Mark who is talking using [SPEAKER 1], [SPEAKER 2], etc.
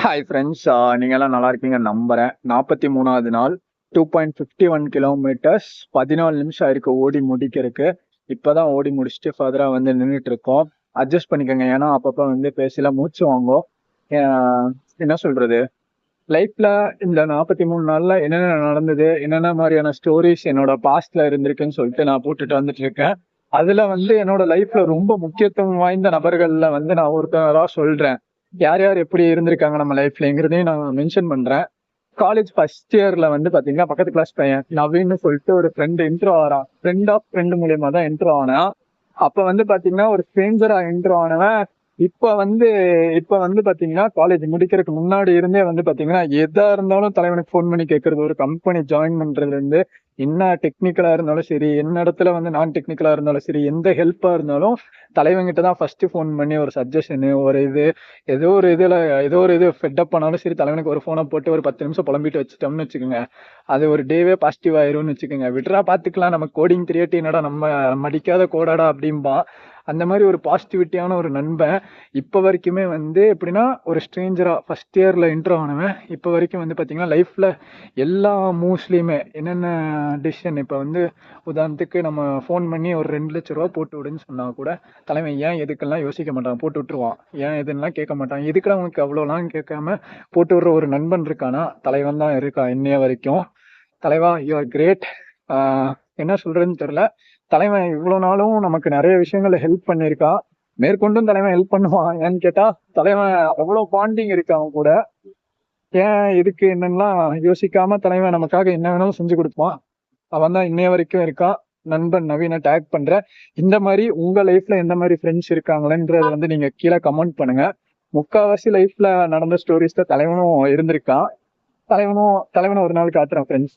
[SPEAKER 1] Hi friends, நீங்கெல்லாம் நல்லா இருக்கீங்க நம்புறேன். 43வது நாள், 2.51 கிலோமீட்டர்ஸ், 14 நிமிஷம் ஆயிருக்கு ஓடி முடிக்கிறதுக்கு. இப்பதான் ஓடி முடிச்சுட்டு ஃபர்தரா வந்து நின்றுட்டு இருக்கோம். அட்ஜஸ்ட் பண்ணிக்கோங்க, ஏன்னா அப்பப்போ வந்து பேசல மூச்சு வாங்கும். என்ன சொல்றது, லைஃப்ல இந்த 43 நாள்ல என்னென்ன நடந்தது, என்னென்ன மாதிரியான ஸ்டோரிஸ் என்னோட பாஸ்ட்ல இருந்திருக்குன்னு சொல்லிட்டு நான் போட்டுட்டு வந்துட்டு இருக்கேன். அதுல வந்து என்னோட லைஃப்ல ரொம்ப முக்கியத்துவம் வாய்ந்த நபர்கள்ல வந்து நான் ஒருத்தரா சொல்றேன். யார் யார் எப்படி இருந்திருக்காங்க நம்ம லைஃப்லங்கிறதையும் நான் மென்ஷன் பண்றேன். காலேஜ் ஃபர்ஸ்ட் இயர்ல வந்து பாத்தீங்கன்னா பக்கத்து கிளாஸ் பையன் நவீன்னு சொல்லிட்டு ஒரு ஃப்ரெண்ட் இன்ட்ரோ ஆறான். ஃப்ரெண்ட் ஆஃப் ஃப்ரெண்ட் மூலியமா தான் இன்ட்ரோ ஆனா. அப்ப வந்து பாத்தீங்கன்னா ஒரு ஸ்ட்ரேஞ்சரா இன்ட்ரோ ஆனவன் இப்ப வந்து இப்ப வந்து பாத்தீங்கன்னா காலேஜ் முடிக்கிறதுக்கு முன்னாடி இருந்தே வந்து பாத்தீங்கன்னா எதா இருந்தாலும் தலைவனுக்கு ஃபோன் பண்ணி கேட்கறது, ஒரு கம்பெனி ஜாயின் பண்றதுல இருந்து என்ன டெக்னிக்கலா இருந்தாலும் சரி, என்ன இடத்துல வந்து நான் டெக்னிக்கலா இருந்தாலும் சரி, எந்த ஹெல்ப்பா இருந்தாலும் தலைவன்கிட்ட தான் ஃபர்ஸ்ட் ஃபோன் பண்ணி ஒரு சஜஷனு, ஒரு இது ஏதோ ஒரு இது ஃபெட்டப் பண்ணாலும் சரி, தலைவனுக்கு ஒரு ஃபோனை போட்டு ஒரு 10 நிமிஷம் புலம்பிட்டு வச்சுட்டோம்னு வச்சுக்கோங்க, அது ஒரு டேவே பாசிட்டிவ் ஆயிரும்னு வச்சுக்கோங்க. விட்றா பாத்துக்கலாம், நம்ம கோடிங் தெரியாட்டி என்னடா நம்ம மடிக்காத கோடாடா அப்படிம்பா. அந்த மாதிரி ஒரு பாசிட்டிவிட்டியான ஒரு நண்பன் இப்ப வரைக்குமே வந்து எப்படின்னா, ஒரு ஸ்ட்ரேஞ்சரா ஃபர்ஸ்ட் இயர்ல இன்ட்ரோ ஆனவன் இப்ப வரைக்கும் வந்து பாத்தீங்கன்னா லைஃப்ல எல்லா மூவ்ஸ்லயுமே என்னென்ன டிசிஷன், இப்ப வந்து உதாரணத்துக்கு நம்ம ஃபோன் பண்ணி ஒரு 2 லட்சம் ரூபா போட்டு விடுன்னு சொன்னா கூட தலைவன் ஏன் எதுக்கெல்லாம் யோசிக்க மாட்டான், போட்டு விட்டுருவான். ஏன் எதுலாம் கேட்க மாட்டான். எதுக்குடா உனக்கு அவ்வளோலாம் கேட்காம போட்டு விடுற ஒரு நண்பன் இருக்கானா, தலைவன் தான் இருக்கான் இன்னைய வரைக்கும். தலைவா, யூ ஆர் கிரேட். என்ன சொல்றதுன்னு தெரியல. தலைவன் இவ்வளவு நாளும் நமக்கு நிறைய விஷயங்கள்ல ஹெல்ப் பண்ணியிருக்கான். மேற்கொண்டும் தலைவன் ஹெல்ப் பண்ணுவான். ஏன்னு கேட்டா தலைவன் அவ்வளவு பாண்டிங் இருக்கு அவன் கூட. ஏன் இதுக்கு என்னெல்லாம் யோசிக்காம தலைவன் நமக்காக என்ன வேணாலும் செஞ்சு கொடுப்பான். அவன் தான் இன்னைய வரைக்கும் இருக்கான். நண்பன் நவீன டேக் பண்ற. இந்த மாதிரி உங்க லைஃப்ல எந்த மாதிரி ஃப்ரெண்ட்ஸ் இருக்காங்களேன்றத வந்து நீங்க கீழே கமெண்ட் பண்ணுங்க. முக்காவாசி லைஃப்ல நடந்த ஸ்டோரிஸ்ல தலைவனும் இருந்திருக்கான். தலைவனும் தலைவனை ஒரு நாள் காட்டுறேன் ஃப்ரெண்ட்ஸ்.